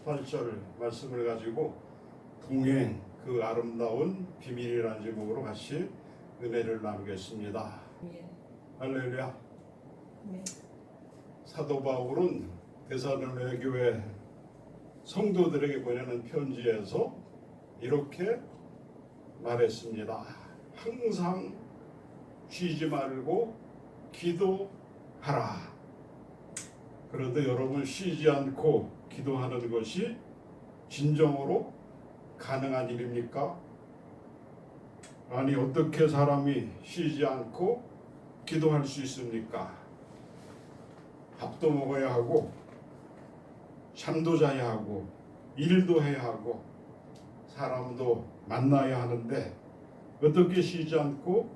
28절 말씀을 가지고 동행 그 아름다운 비밀이라는 제목으로 같이 은혜를 나누겠습니다. 예. 할렐루야. 네. 사도 바울은 데살로니가 교회 성도들에게 보내는 편지에서 이렇게 말했습니다. 항상 쉬지 말고 기도하라. 그런데 여러분, 쉬지 않고 기도하는 것이 진정으로 가능한 일입니까? 아니, 어떻게 사람이 쉬지 않고 기도할 수 있습니까? 밥도 먹어야 하고 잠도 자야 하고 일도 해야 하고 사람도 만나야 하는데 어떻게 쉬지 않고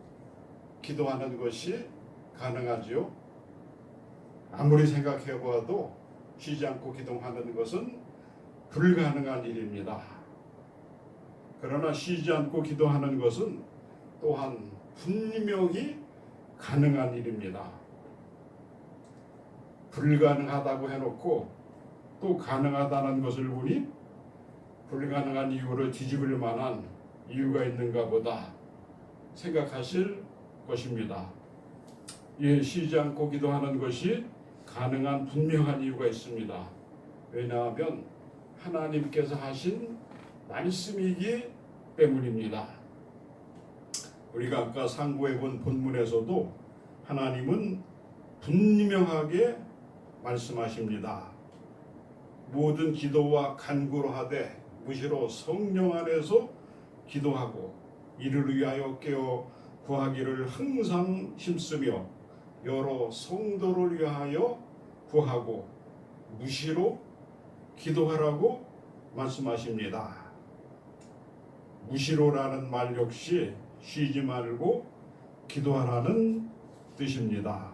기도하는 것이 가능하지요? 아무리 생각해 봐도 쉬지 않고 기도하는 것은 불가능한 일입니다. 그러나 쉬지 않고 기도하는 것은 또한 분명히 가능한 일입니다. 불가능하다고 해놓고 또 가능하다는 것을 보니 불가능한 이유를 뒤집을 만한 이유가 있는가 보다 생각하실 것입니다. 예, 쉬지 않고 기도하는 것이 가능한 분명한 이유가 있습니다. 왜냐하면 하나님께서 하신 말씀이기 때문입니다. 우리가 아까 상고해 본 본문에서도 하나님은 분명하게 말씀하십니다. 모든 기도와 간구로 하되 무시로 성령 안에서 기도하고 이를 위하여 깨어 구하기를 항상 힘쓰며 여러 성도를 위하여 구하고 무시로 기도하라고 말씀하십니다. 무시로라는 말 역시 쉬지 말고 기도하라는 뜻입니다.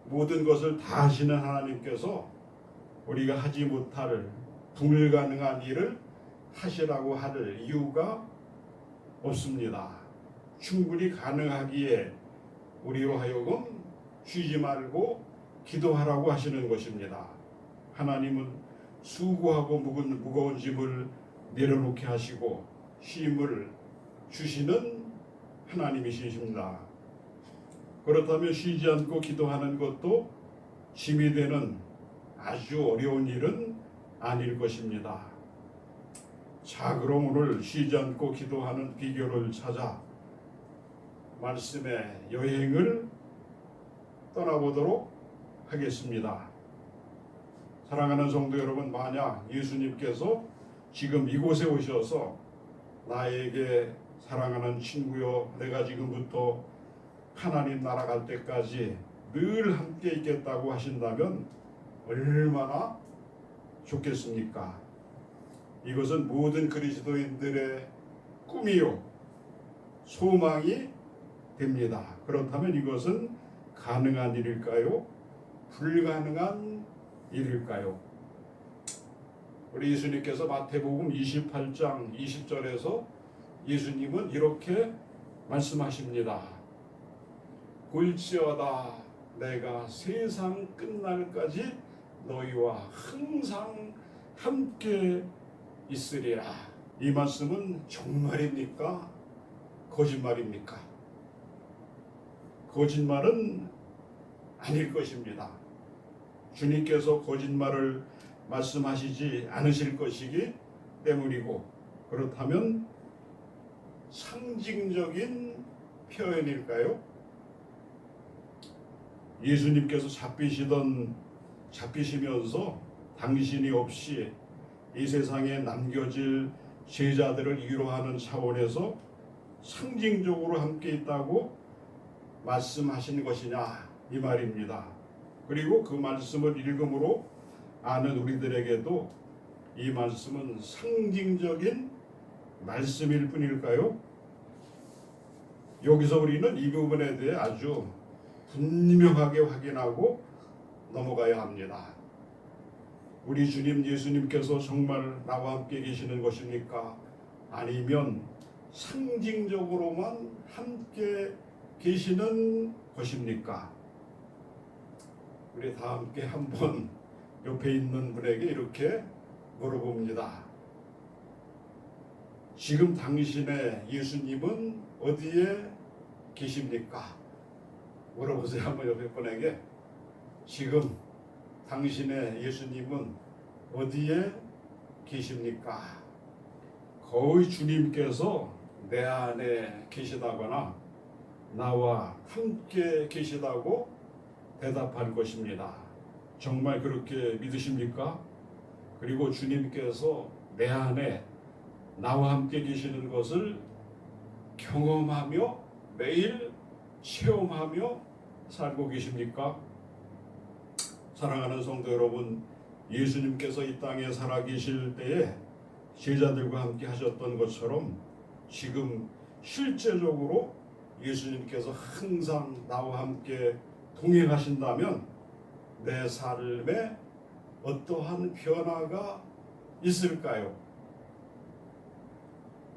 모든 것을 다 하시는 하나님께서 우리가 하지 못할 불가능한 일을 하시라고 할 이유가 없습니다. 충분히 가능하기에 우리로 하여금 쉬지 말고 기도하라고 하시는 것입니다. 하나님은 수고하고 무거운 짐을 내려놓게 하시고 쉼을 주시는 하나님이십니다. 그렇다면 쉬지 않고 기도하는 것도 짐이 되는 아주 어려운 일은 아닐 것입니다. 자, 그럼 오늘 쉬지 않고 기도하는 비결을 찾아 말씀의 여행을 떠나보도록 하겠습니다. 사랑하는 성도 여러분, 만약 예수님께서 지금 이곳에 오셔서 나에게 사랑하는 친구여, 내가 지금부터 하나님 나라 갈 때까지 늘 함께 있겠다고 하신다면 얼마나 좋겠습니까? 이것은 모든 그리스도인들의 꿈이요 소망이 됩니다. 그렇다면 이것은 가능한 일일까요? 불가능한 일일까요? 우리 예수님께서 마태복음 28장 20절에서 예수님은 이렇게 말씀하십니다. 볼지어다 내가 세상 끝날까지 너희와 항상 함께 있으리라. 이 말씀은 정말입니까? 거짓말입니까? 거짓말은 아닐 것입니다. 주님께서 거짓말을 말씀하시지 않으실 것이기 때문이고, 그렇다면 상징적인 표현일까요? 예수님께서 잡히시면서 당신이 없이 이 세상에 남겨질 제자들을 위로하는 차원에서 상징적으로 함께 있다고 말씀하신 것이냐, 이 말입니다. 그리고 그 말씀을 읽음으로 아는 우리들에게도 이 말씀은 상징적인 말씀일 뿐일까요? 여기서 우리는 이 부분에 대해 아주 분명하게 확인하고 넘어가야 합니다. 우리 주님 예수님께서 정말 나와 함께 계시는 것입니까? 아니면 상징적으로만 함께 계시는 것입니까? 우리 다 함께 한번 옆에 있는 분에게 이렇게 물어봅니다. 지금 당신의 예수님은 어디에 계십니까? 물어보세요. 한번 옆에 분에게. 지금 당신의 예수님은 어디에 계십니까? 거의 주님께서 내 안에 계시다거나 나와 함께 계시다고 대답할 것입니다. 정말 그렇게 믿으십니까? 그리고 주님께서 내 안에 나와 함께 계시는 것을 경험하며 매일 체험하며 살고 계십니까? 사랑하는 성도 여러분, 예수님께서 이 땅에 살아계실 때에 제자들과 함께 하셨던 것처럼 지금 실제적으로 예수님께서 항상 나와 함께 동행하신다면 내 삶에 어떠한 변화가 있을까요?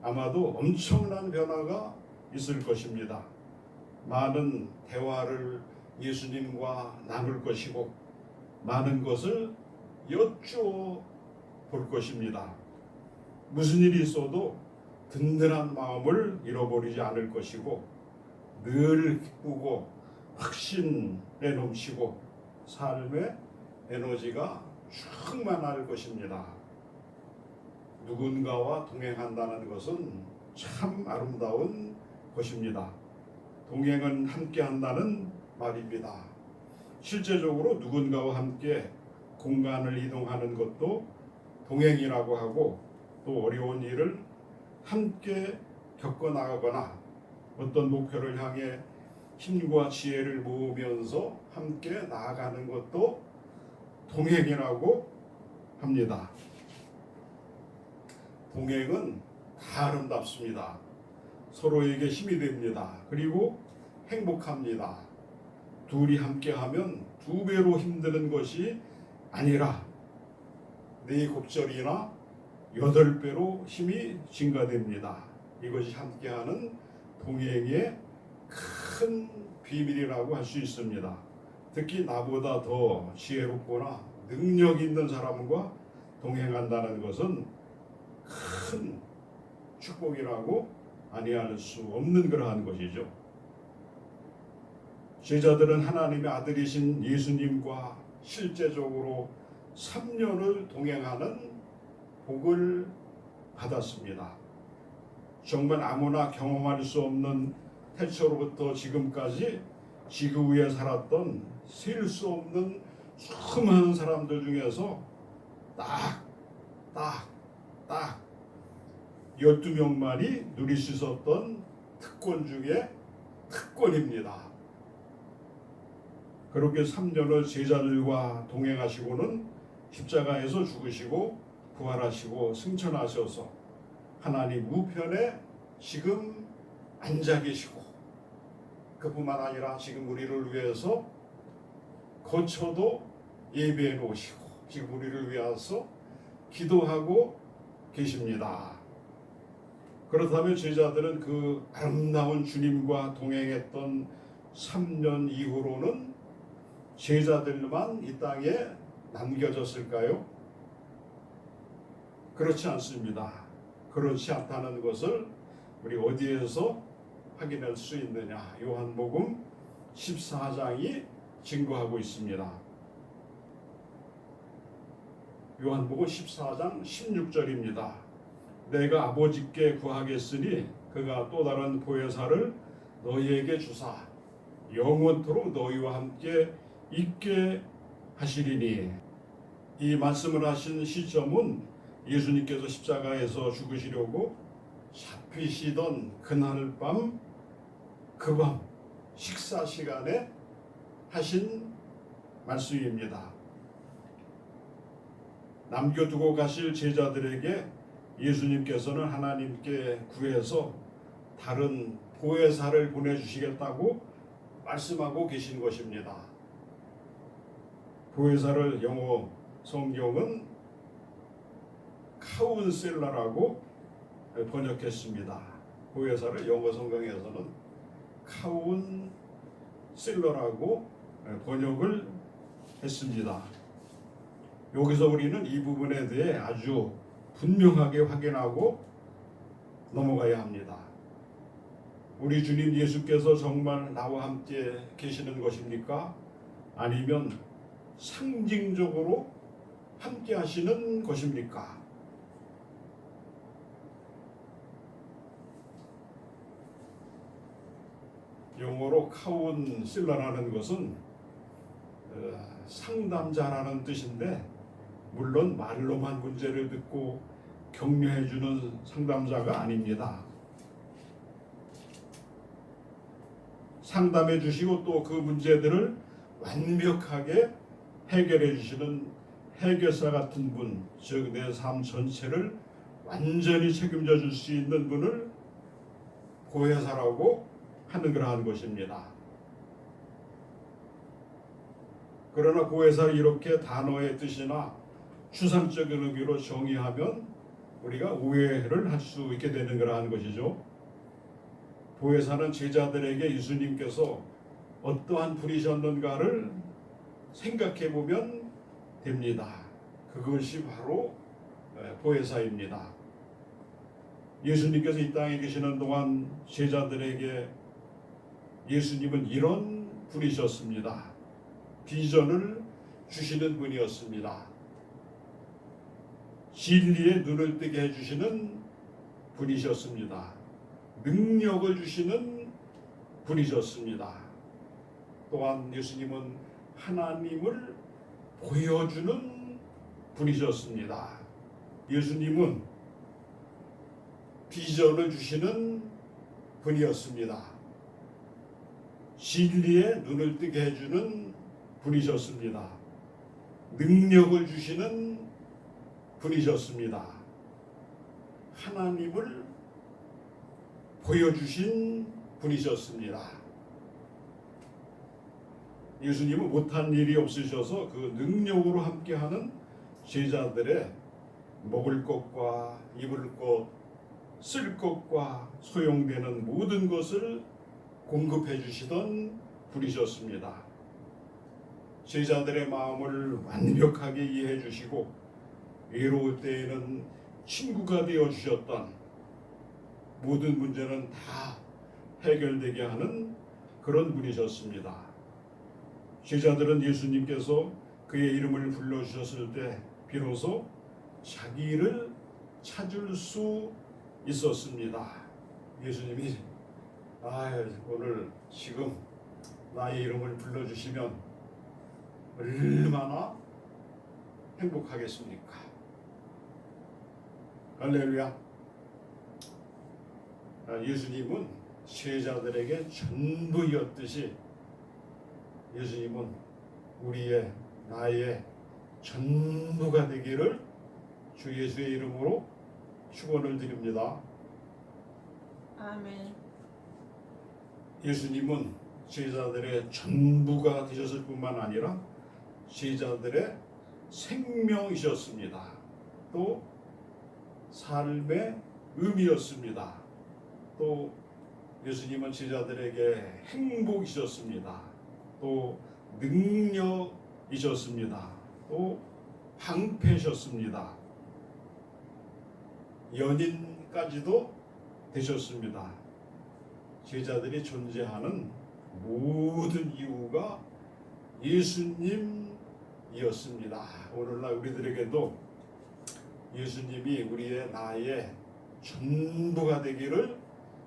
아마도 엄청난 변화가 있을 것입니다. 많은 대화를 예수님과 나눌 것이고 많은 것을 여쭈어 볼 것입니다. 무슨 일이 있어도 든든한 마음을 잃어버리지 않을 것이고 늘 기쁘고 확신에 넘치고 삶의 에너지가 충만할 것입니다. 누군가와 동행한다는 것은 참 아름다운 것입니다. 동행은 함께 한다는 말입니다. 실제적으로 누군가와 함께 공간을 이동하는 것도 동행이라고 하고 또 어려운 일을 함께 겪어나가거나 어떤 목표를 향해 힘과 지혜를 모으면서 함께 나아가는 것도 동행이라고 합니다. 동행은 다 아름답습니다. 서로에게 힘이 됩니다. 그리고 행복합니다. 둘이 함께하면 두 배로 힘드는 것이 아니라 네 곱절이나 8배로 힘이 증가됩니다. 이것이 함께하는 동행의 큰 비밀이라고 할 수 있습니다. 특히 나보다 더 지혜롭거나 능력 있는 사람과 동행한다는 것은 큰 축복이라고 아니할 수 없는 그러한 것이죠. 제자들은 하나님의 아들이신 예수님과 실제적으로 3년을 동행하는 복을 받았습니다. 정말 아무나 경험할 수 없는 태초로부터 지금까지 지구 위에 살았던 셀 수 없는 수많은 사람들 중에서 딱 12명만이 누릴 수 있었던 특권 중에 특권입니다. 그렇게 3년을 제자들과 동행하시고는 십자가에서 죽으시고 부활하시고 승천하셔서 하나님 우편에 지금 앉아 계시고 그뿐만 아니라 지금 우리를 위해서 거처도 예배해 놓으시고 지금 우리를 위해서 기도하고 계십니다. 그렇다면 제자들은 그 아름다운 주님과 동행했던 3년 이후로는 제자들만 이 땅에 남겨졌을까요? 그렇지 않습니다. 그렇지 않다는 것을 우리 어디에서 확인할 수 있느냐? 요한복음 14장이 증거하고 있습니다. 요한복음 14장 16절입니다. 내가 아버지께 구하겠으니 그가 또 다른 보혜사를 너희에게 주사 영원토록 너희와 함께 있게 하시리니. 이 말씀을 하신 시점은 예수님께서 십자가에서 죽으시려고 잡히시던 그날 밤 그 밤 식사 시간에 하신 말씀입니다. 남겨두고 가실 제자들에게 예수님께서는 하나님께 구해서 다른 보혜사를 보내주시겠다고 말씀하고 계신 것입니다. 보혜사를 영어 성경은 카운셀러라고 번역했습니다. 보혜사를 영어 성경에서는 카운셀러라고 번역을 했습니다. 여기서 우리는 이 부분에 대해 아주 분명하게 확인하고 넘어가야 합니다. 우리 주님 예수께서 정말 나와 함께 계시는 것입니까? 아니면 상징적으로 함께 하시는 것입니까? 영어로 카운실러라는 것은 상담자라는 뜻인데, 물론 말로만 문제를 듣고 격려해주는 상담자가 아닙니다. 상담해 주시고 또 그 문제들을 완벽하게 해결해 주시는 해결사 같은 분, 즉 내 삶 전체를 완전히 책임져 줄 수 있는 분을 보혜사라고 하는 그러한 것입니다. 그러나 보혜사를 이렇게 단어의 뜻이나 추상적인 의미로 정의하면 우리가 오해를 할 수 있게 되는 그러한 것이죠. 보혜사는 제자들에게 예수님께서 어떠한 분이셨는가를 생각해 보면 됩니다. 그것이 바로 보혜사입니다. 예수님께서 이 땅에 계시는 동안 제자들에게 예수님은 이런 분이셨습니다. 비전을 주시는 분이었습니다. 진리의 눈을 뜨게 해주시는 분이셨습니다. 능력을 주시는 분이셨습니다. 또한 예수님은 하나님을 보여주는 분이셨습니다. 예수님은 비전을 주시는 분이었습니다. 진리의 눈을 뜨게 해주는 분이셨습니다. 능력을 주시는 분이셨습니다. 하나님을 보여주신 분이셨습니다. 예수님은 못한 일이 없으셔서 그 능력으로 함께하는 제자들의 먹을 것과 입을 것, 쓸 것과 소용되는 모든 것을 공급해 주시던 분이셨습니다. 제자들의 마음을 완벽하게 이해해 주시고 외로울 때에는 친구가 되어 주셨던, 모든 문제는 다 해결되게 하는 그런 분이셨습니다. 제자들은 예수님께서 그의 이름을 불러주셨을 때 비로소 자기를 찾을 수 있었습니다. 예수님이 오늘 지금 나의 이름을 불러주시면 얼마나 행복하겠습니까? 할렐루야. 예수님은 제자들에게 전부였듯이 예수님은 우리의 나의 전부가 되기를 주 예수의 이름으로 축원을 드립니다. 아멘. 예수님은 제자들의 전부가 되셨을 뿐만 아니라 제자들의 생명이셨습니다. 또 삶의 의미였습니다. 또 예수님은 제자들에게 행복이셨습니다. 또 능력이셨습니다. 또 방패셨습니다. 연인까지도 되셨습니다. 제자들이 존재하는 모든 이유가 예수님이었습니다. 오늘날 우리들에게도 예수님이 우리의 나의 전부가 되기를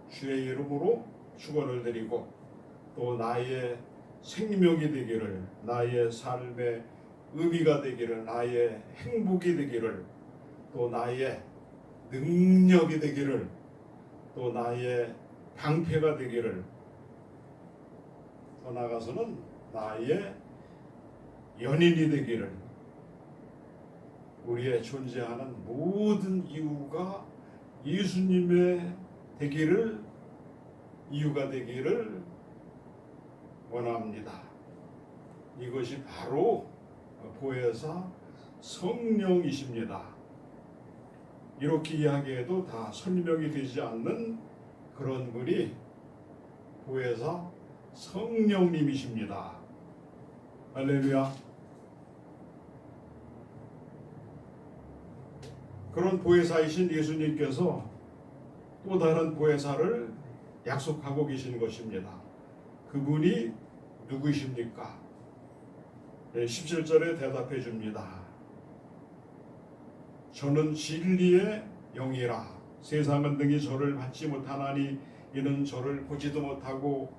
주의 이름으로 축원을 드리고, 또 나의 생명이 되기를, 나의 삶의 의미가 되기를, 나의 행복이 되기를, 또 나의 능력이 되기를, 또 나의 방패가 되기를, 더 나아가서는 나의 연인이 되기를, 우리의 존재하는 모든 이유가 예수님의 되기를, 이유가 되기를 원합니다. 이것이 바로 보혜사 성령이십니다. 이렇게 이야기해도 다 설명이 되지 않는 그런 분이 보혜사 성령님이십니다. 할렐루야. 그런 보혜사이신 예수님께서 또 다른 보혜사를 약속하고 계시는 것입니다. 그분이 누구이십니까? 17절에 대답해 줍니다. 저는 진리의 영이라. 세상은 능히 저를 받지 못하나니 이는 저를 보지도 못하고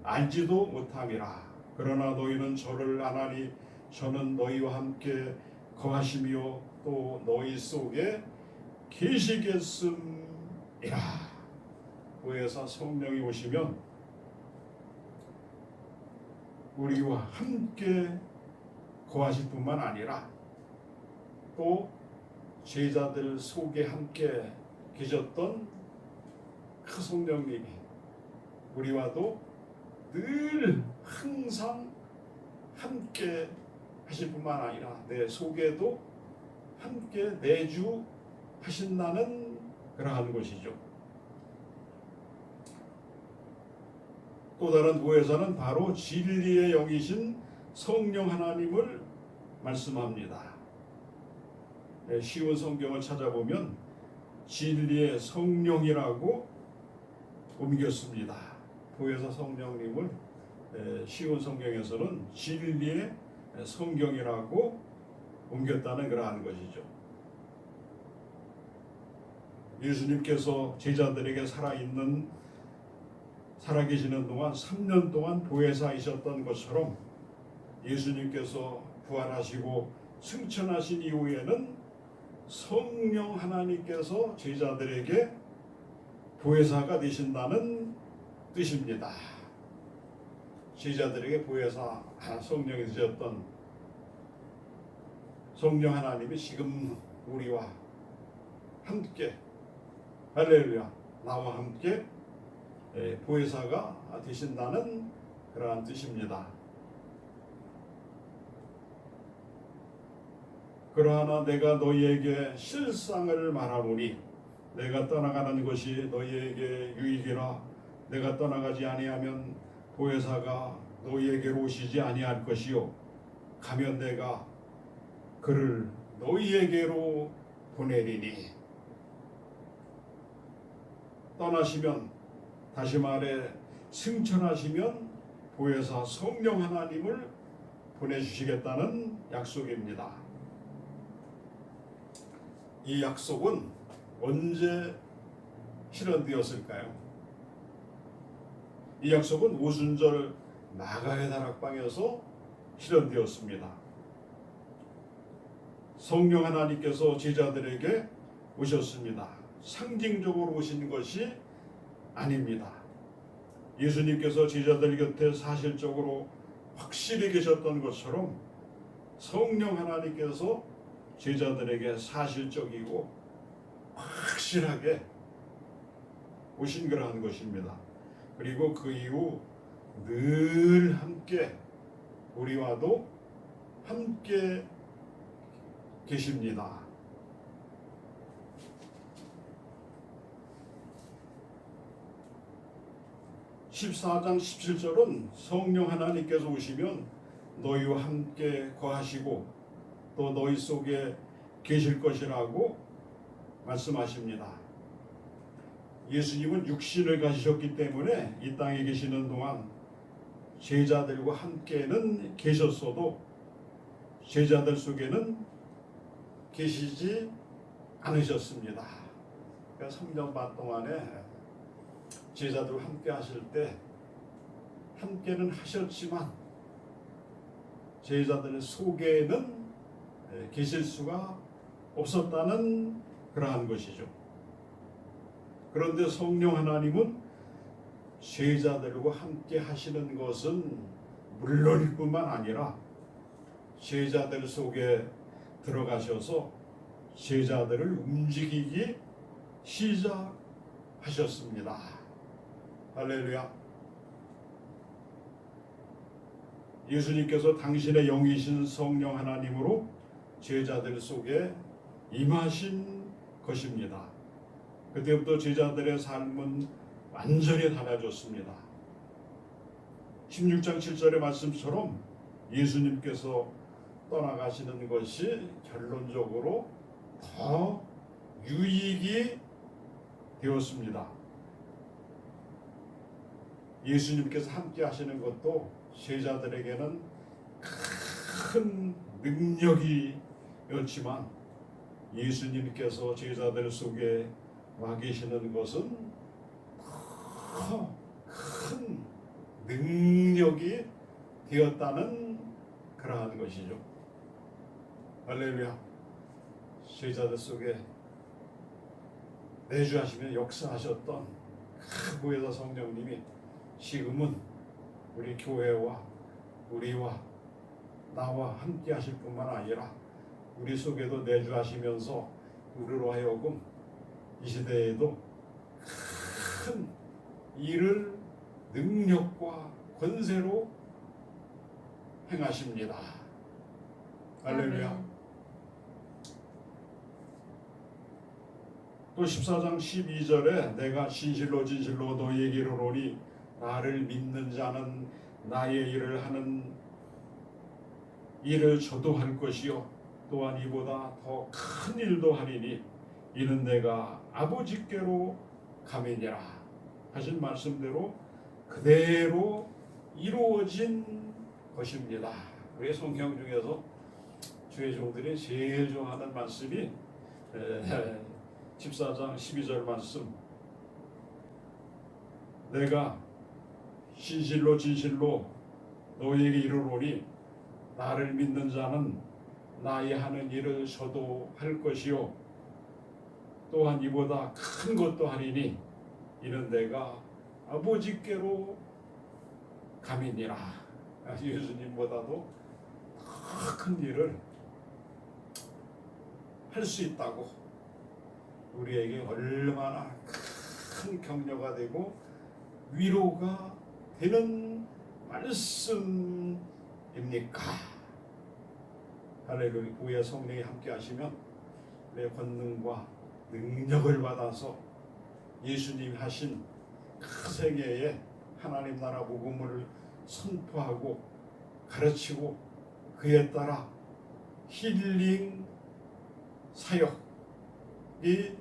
알지도 못함이라. 그러나 너희는 저를 아나니 저는 너희와 함께 거하시며 또 너희 속에 계시겠음이라. 보혜사 성령이 오시면 우리와 함께 거하실 뿐만 아니라 또 제자들 속에 함께 계셨던 그 성령님이 우리와도 늘 항상 함께 하실 뿐만 아니라 내 속에도 함께 내주 하신다는 그러한 것이죠. 또 다른 보혜사는 바로 진리의 영이신 성령 하나님을 말씀합니다. 쉬운 성경을 찾아보면 진리의 성령이라고 옮겼습니다. 보혜사 성령님을 쉬운 성경에서는 진리의 성경이라고 옮겼다는 그러한 것이죠. 예수님께서 제자들에게 살아계시는 동안 3년 동안 보혜사이셨던 것처럼 예수님께서 부활하시고 승천하신 이후에는 성령 하나님께서 제자들에게 보혜사가 되신다는 뜻입니다. 제자들에게 보혜사 성령이 되셨던 성령 하나님이 지금 우리와 함께 할렐루야 나와 함께 보혜사가 되신다는 그러한 뜻입니다. 그러나 내가 너희에게 실상을 말하노니 내가 떠나가는 것이 너희에게 유익이라. 내가 떠나가지 아니하면 보혜사가 너희에게로 오시지 아니할 것이요 가면 내가 그를 너희에게로 보내리니. 떠나시면, 다시 말해 승천하시면 보혜사 성령 하나님을 보내주시겠다는 약속입니다. 이 약속은 언제 실현되었을까요? 이 약속은 오순절 마가의 다락방에서 실현되었습니다. 성령 하나님께서 제자들에게 오셨습니다. 상징적으로 오신 것이 아닙니다. 예수님께서 제자들 곁에 사실적으로 확실히 계셨던 것처럼 성령 하나님께서 제자들에게 사실적이고 확실하게 오신 그러한 것입니다. 그리고 그 이후 늘 함께 우리와도 함께 계십니다. (14장 17절은) 성령 하나님께서 오시면 너희와 함께 거하시고 또 너희 속에 계실 것이라고 말씀하십니다. 예수님은 육신을 가지셨기 때문에 이 땅에 계시는 동안 제자들과 함께는 계셨어도 제자들 속에는 계시지 않으셨습니다. 그러니까 3년반 동안에 제자들과 함께 하실 때 함께는 하셨지만 제자들 속에는 계실 수가 없었다는 그러한 것이죠. 그런데 성령 하나님은 제자들과 함께 하시는 것은 물론일 뿐만 아니라 제자들 속에 들어가셔서 제자들을 움직이기 시작하셨습니다. 할렐루야. 예수님께서 당신의 영이신 성령 하나님으로 제자들 속에 임하신 것입니다. 그때부터 제자들의 삶은 완전히 달라졌습니다. 16장 7절의 말씀처럼 예수님께서 떠나가시는 것이 결론적으로 더 유익이 되었습니다. 예수님께서 함께 하시는 것도 제자들에게는 큰 능력이었지만 예수님께서 제자들 속에 와 계시는 것은 더 큰 능력이 되었다는 그러한 것이죠. 할렐루야. 제자들 속에 내주하시며 역사하셨던 그 보혜사 성령님이 지금은 우리 교회와 우리와 나와 함께 하실 뿐만 아니라 우리 속에도 내주하시면서 우리로 하여금 이 시대에도 큰 일을 능력과 권세로 행하십니다. 할렐루야. 또 14장 12절에 내가 진실로 진실로 너희에게 이르노니 나를 믿는 자는 나의 일을 하는 일을 저도 할 것이요 또한 이보다 더 큰 일도 하리니 이는 내가 아버지께로 가매니라 하신 말씀대로 그대로 이루어진 것입니다. 우리 성경 중에서 주의 종들이 제일 좋아하는 말씀이 14장 12절 말씀, 내가 진실로 진실로 너희에게 이르노니 나를 믿는 자는 나의 하는 일을 저도 할 것이요 또한 이보다 큰 것도 하리니 이는 내가 아버지께로 감이니라. 예수님보다도 더 큰 일을 할 수 있다고 우리에게 얼마나 큰 격려가 되고 위로가 되는 말씀입니까? 할렐루야. 우리의 성령이 함께 하시면 내 권능과 능력을 받아서 예수님이 하신 그 세계에 하나님 나라 복음을 선포하고 가르치고 그에 따라 힐링 사역이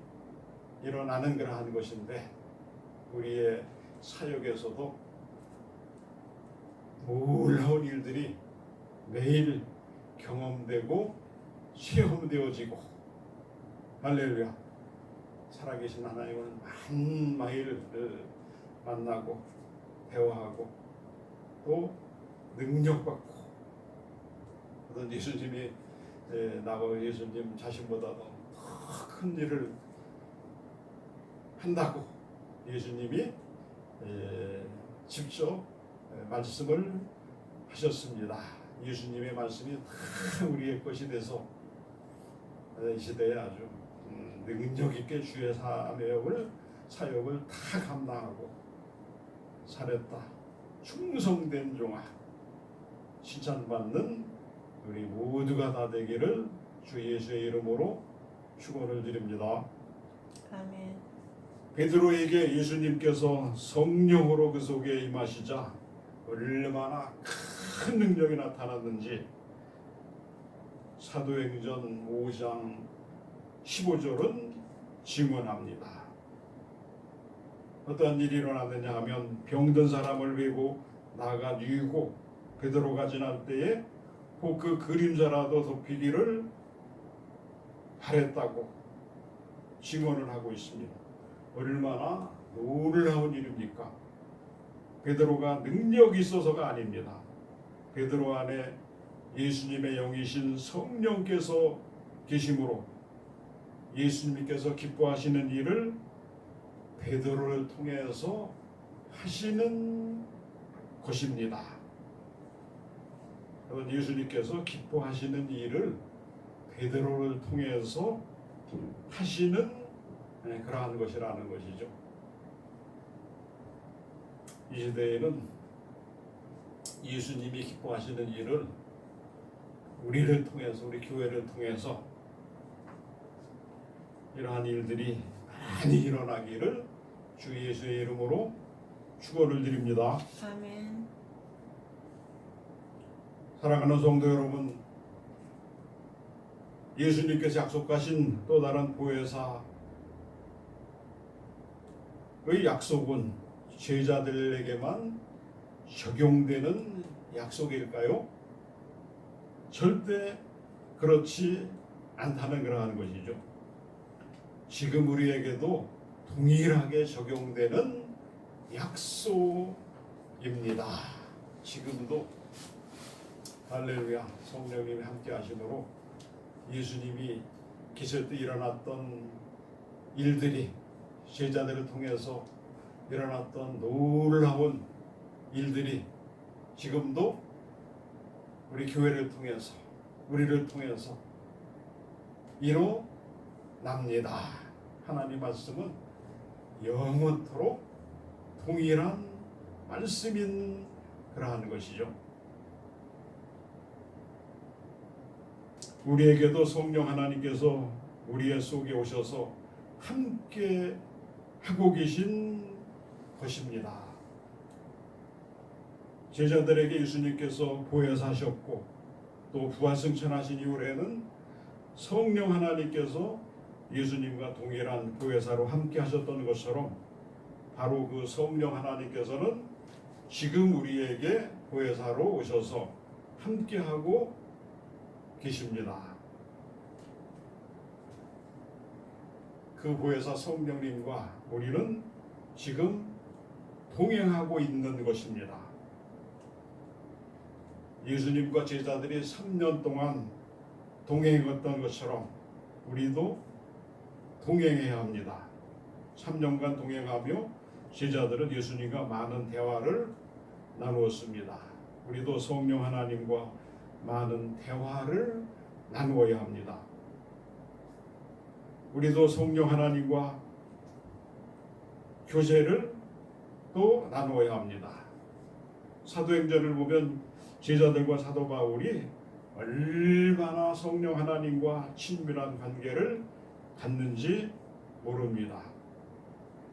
일어나는 그러한 것인데 우리의 사역에서도 놀라운 일들이 매일 경험되고 체험되어지고 할렐루야. 살아계신 하나님을 만마일 만나고 대화하고 또 능력받고 어떤 예수님이 나와 예수님 자신보다도 더 큰 일을 한다고 예수님이 직접 말씀을 하셨습니다. 예수님의 말씀이 다 우리의 것이 돼서 이 시대에 아주 능력 있게 주의 사역을 다 감당하고 살았다. 충성된 종아 칭찬받는 우리 모두가 다 되기를 주 예수의 이름으로 축원을 드립니다. 아멘. 베드로에게 예수님께서 성령으로 그 속에 임하시자 얼마나 큰 능력이 나타났는지 사도행전 5장 15절은 증언합니다. 어떠한 일이 일어났느냐 하면 병든 사람을 메고 나가 뉘고 베드로가 지날 때에 혹 그 그림자라도 덮이기를 바랬다고 증언을 하고 있습니다. 얼마나 놀라운 일입니까? 베드로가 능력이 있어서가 아닙니다. 베드로 안에 예수님의 영이신 성령께서 계심으로 예수님께서 기뻐하시는 일을 베드로를 통해서 하시는 것입니다. 예수님께서 기뻐하시는 일을 베드로를 통해서 하시는 그러한 것이라는 것이죠. 이 시대에는 예수님이 기뻐하시는 일을 우리를 통해서 우리 교회를 통해서 이러한 일들이 많이 일어나기를 주 예수의 이름으로 축원을 드립니다. 아멘. 사랑하는 성도 여러분, 예수님께서 약속하신 또 다른 보혜사 약속은 제자들에게만 적용되는 약속일까요? 절대 그렇지 않다는 그러한 것이죠. 지금 우리에게도 동일하게 적용되는 약속입니다. 지금도 할렐루야, 성령님이 함께 하심으로 예수님이 계실 때 일어났던 일들이 제자들을 통해서 일어났던 놀라운 일들이 지금도 우리 교회를 통해서, 우리를 통해서 일어납니다. 하나님 말씀은 영원토록 동일한 말씀인 그러한 것이죠. 우리에게도 성령 하나님께서 우리의 속에 오셔서 함께 하고 계신 것입니다. 제자들에게 예수님께서 보혜사 하셨고 또 부활승천하신 이후에는 성령 하나님께서 예수님과 동일한 보혜사로 함께 하셨던 것처럼 바로 그 성령 하나님께서는 지금 우리에게 보혜사로 오셔서 함께 하고 계십니다. 그 보혜사 성령님과 우리는 지금 동행하고 있는 것입니다. 예수님과 제자들이 3년 동안 동행했던 것처럼 우리도 동행해야 합니다. 3년간 동행하며 제자들은 예수님과 많은 대화를 나누었습니다. 우리도 성령 하나님과 많은 대화를 나누어야 합니다. 우리도 성령 하나님과 교제를 또 나누어야 합니다. 사도행전을 보면 제자들과 사도 바울이 얼마나 성령 하나님과 친밀한 관계를 갖는지 모릅니다.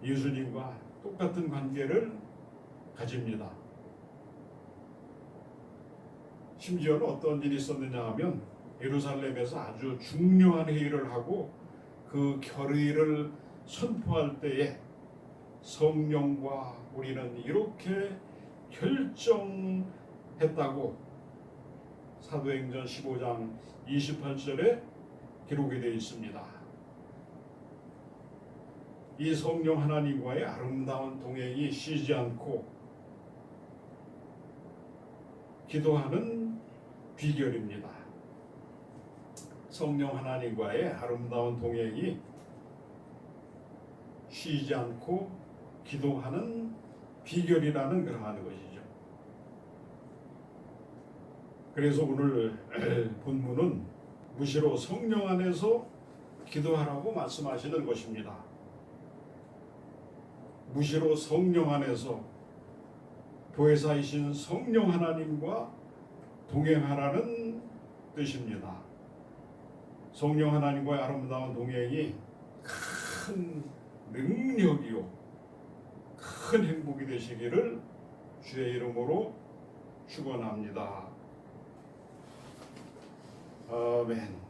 예수님과 똑같은 관계를 가집니다. 심지어는 어떤 일이 있었느냐 하면 예루살렘에서 아주 중요한 회의를 하고 그 결의를 선포할 때에 성령과 우리는 이렇게 결정했다고 사도행전 15장 28절에 기록이 되어 있습니다. 이 성령 하나님과의 아름다운 동행이 쉬지 않고 기도하는 비결입니다. 성령 하나님과의 아름다운 동행이 쉬지 않고 기도하는 비결이라는 그러한 것이죠. 그래서 오늘 본문은 무시로 성령 안에서 기도하라고 말씀하시는 것입니다. 무시로 성령 안에서 보혜사이신 성령 하나님과 동행하라는 뜻입니다. 성령 하나님과의 아름다운 동행이 큰 능력이요 큰 행복이 되시기를 주의 이름으로 축원합니다. 아멘.